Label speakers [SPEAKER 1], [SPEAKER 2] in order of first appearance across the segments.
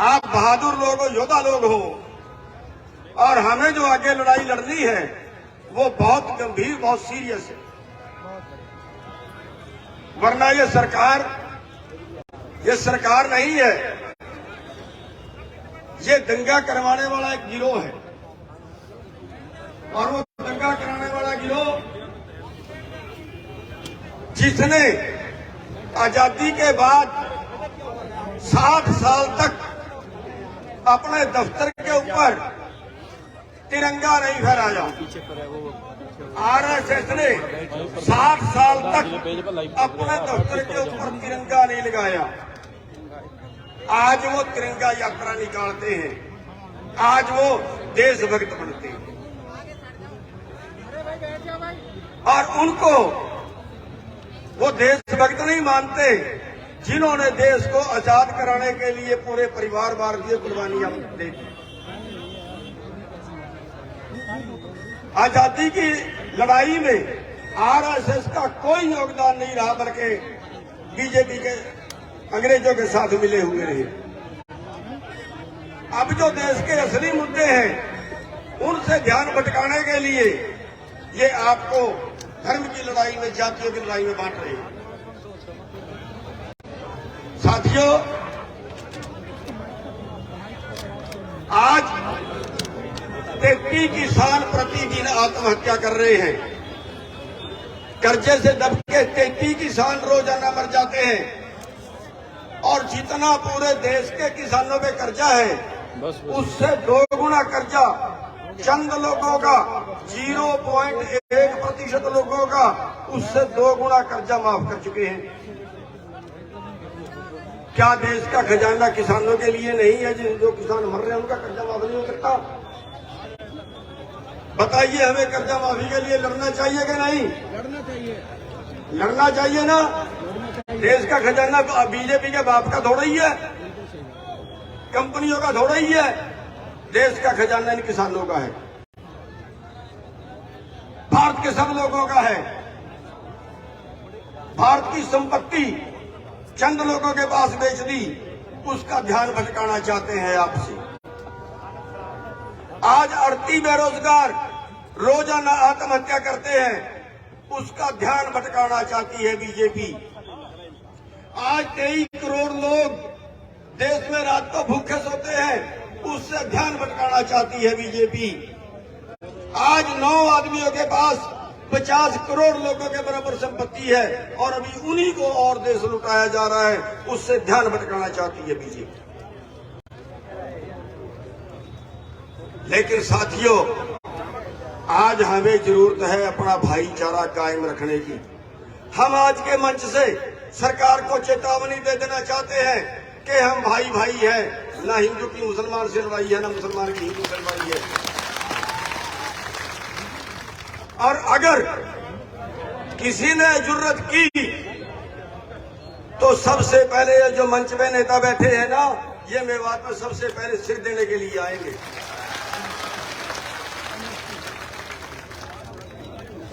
[SPEAKER 1] आप बहादुर लोग हो, योद्धा लोग हो, और हमें जो आगे लड़ाई लड़नी है वो बहुत गंभीर, बहुत सीरियस है। वरना ये सरकार नहीं है, ये दंगा करवाने वाला एक गिरोह है। और वो दंगा कराने वाला गिरोह जिसने आजादी के बाद 60 साल तक अपने दफ्तर के ऊपर तिरंगा नहीं फहराया, आरएसएस ने 60 साल तक अपने दफ्तर के ऊपर तिरंगा नहीं लगाया। आज वो तिरंगा यात्रा निकालते हैं, आज वो देशभक्त बनते हैं, और उनको वो देशभक्त नहीं मानते जिन्होंने देश को आजाद कराने के लिए पूरे परिवार वार दिए, कुर्बानियां दी। आजादी की लड़ाई में आरएसएस का कोई योगदान नहीं रहा, बल्कि बीजेपी के अंग्रेजों के साथ मिले हुए रहे। अब जो देश के असली मुद्दे हैं उनसे ध्यान भटकाने के लिए ये आपको धर्म की लड़ाई में, जातियों की लड़ाई में बांट रहे हैं। साथियों, आज 33 किसान प्रतिदिन आत्महत्या कर रहे हैं। कर्जे से दब के 33 किसान रोजाना मर जाते हैं, और जितना पूरे देश के किसानों पे कर्जा है उससे 2 गुना कर्जा चंद लोगों का, 0.1% लोगों का, उससे 2 गुना कर्जा माफ कर चुके हैं। क्या देश का खजाना किसानों के लिए नहीं है? जो किसान मर रहे हैं उनका कर्जा माफ नहीं हो सकता? बताइए, हमें कर्जा माफी के लिए लड़ना चाहिए कि नहीं? लड़ना चाहिए ना। देश का खजाना बीजेपी के बाप का थोड़ा ही है, कंपनियों का थोड़ा ही है। देश का खजाना इन किसानों का है, भारत के सब लोगों का है। भारत की संपत्ति चंद लोगों के पास बेच दी, उसका ध्यान भटकाना चाहते हैं आपसे। आज 38 बेरोजगार रोजाना आत्महत्या करते हैं, उसका ध्यान भटकाना चाहती है बीजेपी। आज 23 करोड़ लोग देश में रात को भूखे सोते हैं, उससे ध्यान भटकाना चाहती है बीजेपी। आज 9 आदमियों के पास 50 करोड़ लोगों के बराबर संपत्ति है, और अभी उन्हीं को और देश लुटाया जा रहा है, उससे ध्यान भटकाना चाहती है बीजेपी। लेकिन साथियों, आज हमें जरूरत है अपना भाईचारा कायम रखने की। हम आज के मंच से सरकार को चेतावनी दे देना चाहते हैं कि हम भाई भाई हैं, ना हिंदू की मुसलमान से लड़ाई है, ना मुसलमान की हिंदू से लड़ाई है। और अगर किसी ने जुर्रत की तो सबसे पहले जो मंच में नेता बैठे हैं ना, ये मेवात में सबसे पहले सिर देने के लिए आएंगे।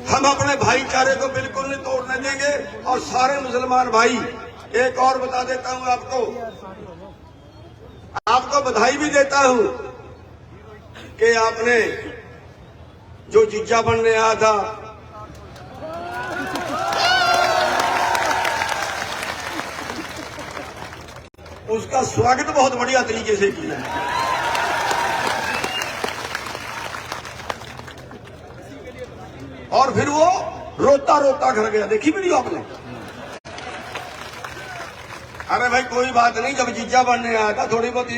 [SPEAKER 1] हम अपने भाईचारे को बिल्कुल नहीं तोड़ने देंगे। और सारे मुसलमान भाई, एक और बता देता हूं आपको बधाई भी देता हूं कि आपने जो जिज्जा बनने आया था, उसका स्वागत बहुत बढ़िया तरीके से किया है। और फिर वो रोता रोता घर गया। देखी वीडियो आपने? अरे भाई कोई बात नहीं, जब जीजा बनने आया था थोड़ी बहुत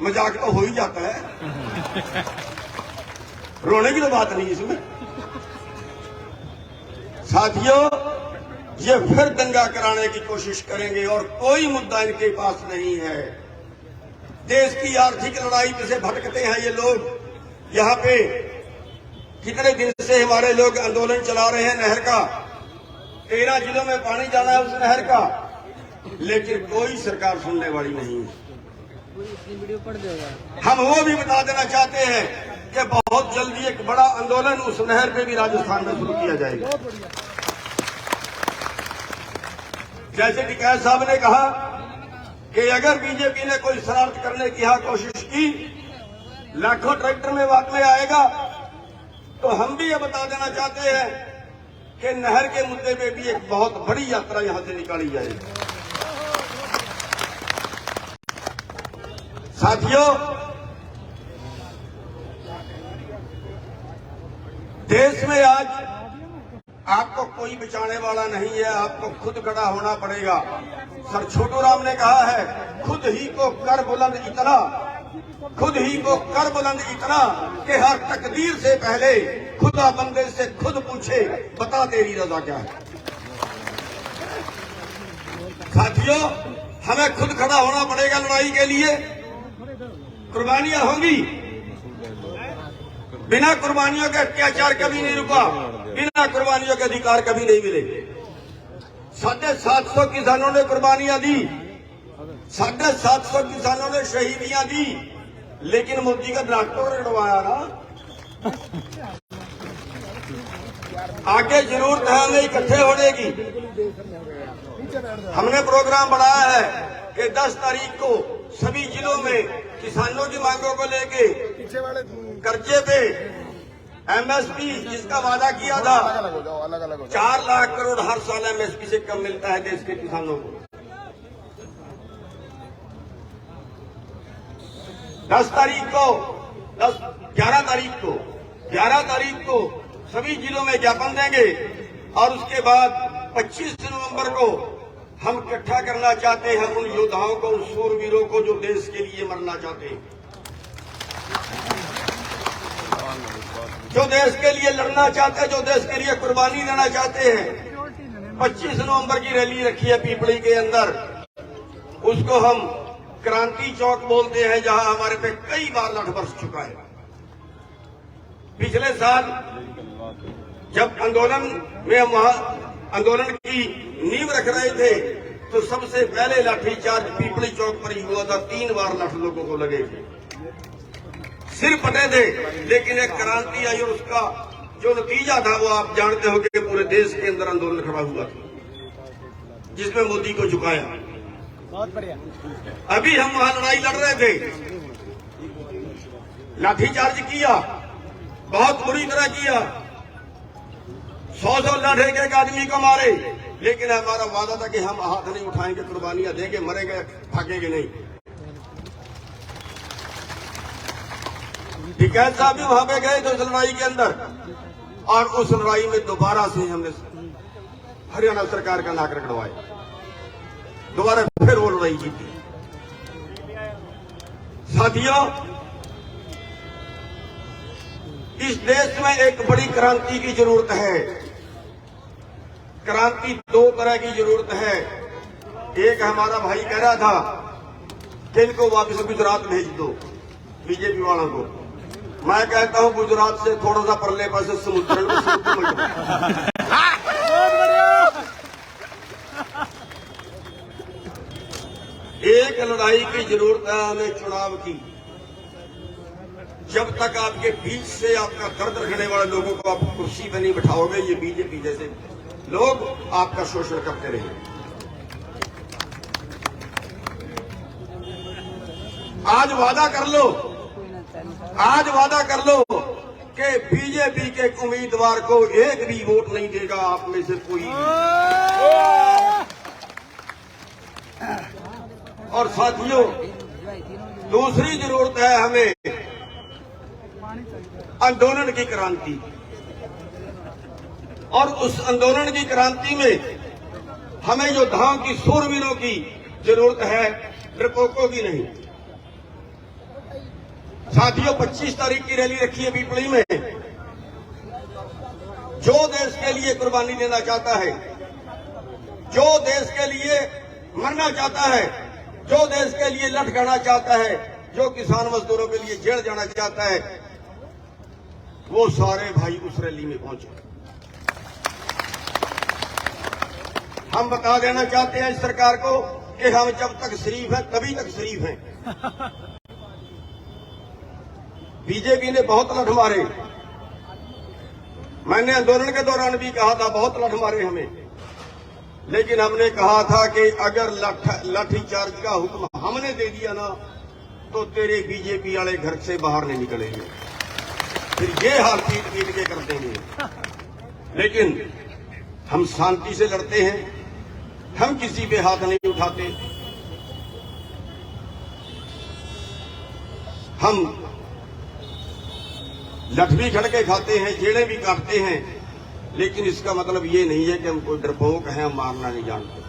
[SPEAKER 1] मजाक तो हो ही जाता है, रोने की तो बात नहीं इसमें। साथियों, ये फिर दंगा कराने की कोशिश करेंगे, और कोई मुद्दा इनके पास नहीं है। देश की आर्थिक लड़ाई में से भटकते हैं ये लोग। यहाँ पे कितने दिन से हमारे लोग आंदोलन चला रहे हैं नहर का, 13 जिलों में पानी जाना है उस नहर का, लेकिन कोई सरकार सुनने वाली नहीं है। हम वो भी बता देना चाहते हैं कि बहुत जल्दी एक बड़ा आंदोलन उस नहर पे भी राजस्थान में शुरू किया जाएगा। जैसे टिकैत साहब ने कहा कि कि अगर बीजेपी ने कोई शरारत करने की यहाँ कोशिश की, लाखों ट्रैक्टर में बाद में आएगा, तो हम भी ये बता देना चाहते हैं कि नहर के मुद्दे पे भी एक बहुत बड़ी यात्रा यहां से निकाली जाएगी। साथियों, देश में आज आपको कोई बचाने वाला नहीं है, आपको खुद खड़ा होना पड़ेगा। सर छोटू राम ने कहा है, खुद ही को कर बुलंद इतना, खुद ही को कर बुलंद इतना कि हर तकदीर से पहले खुदा बंदे से खुद पूछे, बता तेरी रजा क्या है। साथियों, हमें खुद खड़ा होना पड़ेगा लड़ाई के लिए। कुर्बानियां होंगी, बिना कुर्बानियों के अत्याचार कभी नहीं रुका, बिना कुर्बानियों के अधिकार कभी नहीं मिले। 750 किसानों ने कुर्बानियां दी, 750 किसानों ने शहीदियां दी, लेकिन मोदी का ट्रैक्टर रखवाया ना। आगे जरूरत है हमें इकट्ठे होने की। हमने प्रोग्राम बढ़ाया है कि 10 तारीख को सभी जिलों में किसानों की मांगों को लेके कर्जे पे एमएसपी जिसका वादा किया था, 4 लाख करोड़ हर साल एमएसपी से कम मिलता है देश के किसानों को। 11 तारीख को सभी जिलों में ज्ञापन देंगे और उसके बाद 25 नवंबर को हम इकट्ठा करना चाहते हैं उन योद्धाओं को, उन शूरवीरों को जो देश के लिए मरना चाहते हैं, जो देश के लिए लड़ना चाहते हैं, जो देश के लिए कुर्बानी देना चाहते हैं। 25 नवंबर की रैली रखी है पीपली के अंदर, उसको हम क्रांति चौक बोलते हैं, जहां हमारे पे कई बार लठ बरस चुका है। पिछले साल जब आंदोलन में हम वहां आंदोलन की नींव रख रहे थे, तो सबसे पहले लाठीचार्ज पीपली चौक पर ही हुआ था। 3 बार लठ लोगों को लगे थे, सिर फटे थे, लेकिन एक क्रांति आई और उसका जो नतीजा था वो आप जानते हो कि पूरे देश के अंदर आंदोलन खड़ा हुआ था, जिसमें मोदी को झुकाया।
[SPEAKER 2] बहुत बढ़िया।
[SPEAKER 1] अभी हम वहां लड़ाई लड़ रहे थे, लाठीचार्ज किया, बहुत बुरी तरह किया, 100 लाठ एक आदमी को मारे, लेकिन हमारा वादा था कि हम हाथ नहीं उठाएंगे, कुर्बानियां देंगे, मरेंगे, भागेंगे नहीं। टिकैत साहब भी वहां पे गए थे उस लड़ाई के अंदर, और उस लड़ाई में दोबारा से हमने हरियाणा सरकार का नाक रगड़वाया, दोबारा फिर वो लड़ाई जीती। साथियों, इस देश में एक बड़ी क्रांति की जरूरत है। क्रांति 2 तरह की जरूरत है। एक हमारा भाई कह रहा था कि इनको वापस गुजरात भेज दो, बीजेपी वालों को। मैं कहता हूं गुजरात से थोड़ा सा परले पास समुद्र में एक लड़ाई की जरूरत है हमें चुनाव की। जब तक आपके बीच से आपका दर्द रखने वाले लोगों को आप कुर्सी पर नहीं बिठाओगे, ये बीजेपी जैसे लोग आपका शोषण करते रहेंगे। आज वादा कर लो, आज वादा कर लो कि बीजेपी के उम्मीदवार को एक भी वोट नहीं देगा आप में से कोई। और साथियों, दूसरी जरूरत है हमें आंदोलन की क्रांति, और उस आंदोलन की क्रांति में हमें योद्धाओं की, शूरवीरों की जरूरत है, डरपोकों की नहीं। साथियों, 25 तारीख की रैली रखी है पीपली में। जो देश के लिए कुर्बानी देना चाहता है, जो देश के लिए मरना चाहता है, जो देश के लिए लठ गाना चाहता है, जो किसान मजदूरों के लिए जेल जाना चाहता है, वो सारे भाई उस रैली में पहुंचे। हम बता देना चाहते हैं इस सरकार को कि हम जब तक शरीफ हैं तभी तक शरीफ हैं। बीजेपी ने बहुत लठ मारे, मैंने आंदोलन के दौरान भी कहा था बहुत लठ मारे हमें, लेकिन हमने कहा था कि अगर लाठी चार्ज का हुक्म हमने दे दिया ना तो तेरे बीजेपी वाले घर से बाहर नहीं निकलेंगे, फिर ये हाल पीट पीट के कर देंगे। लेकिन हम शांति से लड़ते हैं, हम किसी पे हाथ नहीं उठाते, हम लठ भी खड़के खाते हैं, जेड़े भी काटते हैं, लेकिन इसका मतलब ये नहीं है कि हम कोई डरपोक हैं, हम मारना नहीं जानते।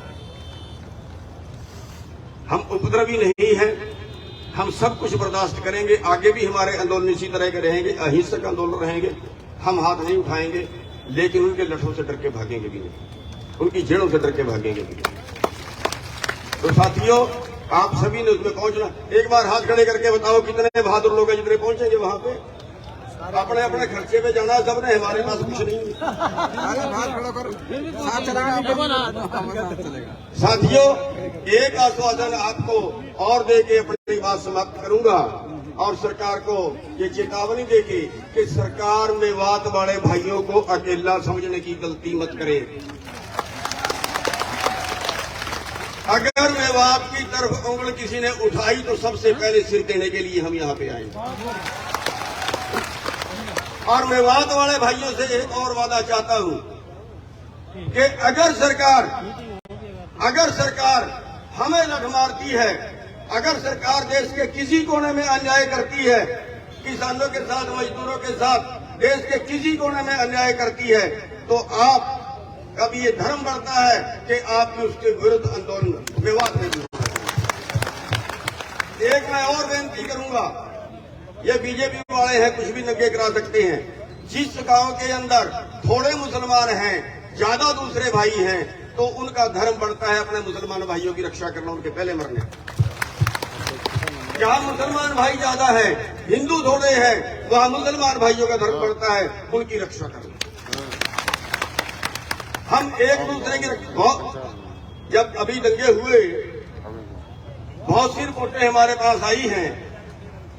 [SPEAKER 1] हम उपद्रवी नहीं हैं, हम सब कुछ बर्दाश्त करेंगे। आगे भी हमारे आंदोलन इसी तरह के रहेंगे, अहिंसक आंदोलन रहेंगे। हम हाथ नहीं उठाएंगे, लेकिन उनके लठों से डर के भागेंगे भी नहीं, उनकी जेड़ों से डर के भागेंगे भी नहीं। तो साथियों, आप सभी ने उसमें पहुंचना। एक बार हाथ खड़े करके बताओ कितने बहादुर लोग हैं जितने पहुंचेंगे वहां पे। अपने अपने खर्चे पे जाना सबने, हमारे पास कुछ नहीं है। साथियों, एक आश्वासन आपको और देके अपनी बात समाप्त करूंगा और सरकार को ये चेतावनी देके कि सरकार मेवात वाले भाइयों को अकेला समझने की गलती मत करे। अगर मेवात की तरफ उंगली किसी ने उठाई तो सबसे पहले सिर देने के लिए हम यहाँ पे आएंगे। और मेवात वाले भाइयों से एक और वादा चाहता हूं कि अगर सरकार हमें लठ मारती है, अगर सरकार देश के किसी कोने में अन्याय करती है, किसानों के साथ, मजदूरों के साथ देश के किसी कोने में अन्याय करती है, तो आप कभी ये धर्म बढ़ता है कि आप उसके विरुद्ध आंदोलन विवाद में जुड़। एक मैं और बेनती करूंगा, ये बीजेपी वाले हैं, कुछ भी नंगे करा सकते हैं। जिस गांव के अंदर थोड़े मुसलमान हैं, ज्यादा दूसरे भाई हैं, तो उनका धर्म बढ़ता है अपने मुसलमान भाइयों की रक्षा करना, उनके पहले मरने। जहां मुसलमान भाई ज्यादा है, हिंदू थोड़े हैं, वहां मुसलमान भाइयों का धर्म बढ़ता है, उनकी रक्षा करना। हम एक दूसरे की जब अभी दंगे हुए, बहुत सी रिपोर्टें हमारे पास आई हैं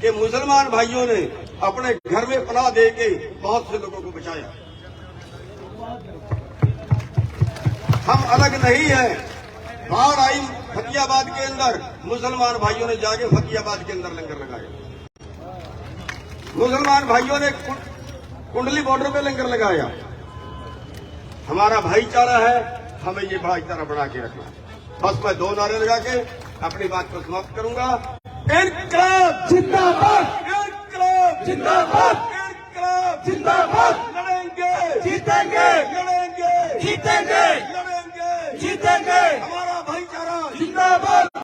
[SPEAKER 1] कि मुसलमान भाइयों ने अपने घर में पनाह देके बहुत से लोगों को बचाया। हम अलग नहीं हैं। बाढ़ आई फतियाबाद के अंदर, मुसलमान भाइयों ने जाके फतियाबाद के अंदर लंगर लगाया। मुसलमान भाइयों ने कुंडली बॉर्डर पे लंगर लगाया। हमारा भाईचारा है, हमें ये भाईचारा बढ़ा के रखना है। बस मैं 2 नारे लगा के अपनी बात को समाप्त करूंगा। इनकलाब जिंदाबाद, इनकलाब जिंदाबाद, इनकलाब जिंदाबाद। लड़ेंगे जीतेंगे, लड़ेंगे जीतेंगे, लड़ेंगे जीतेंगे। हमारा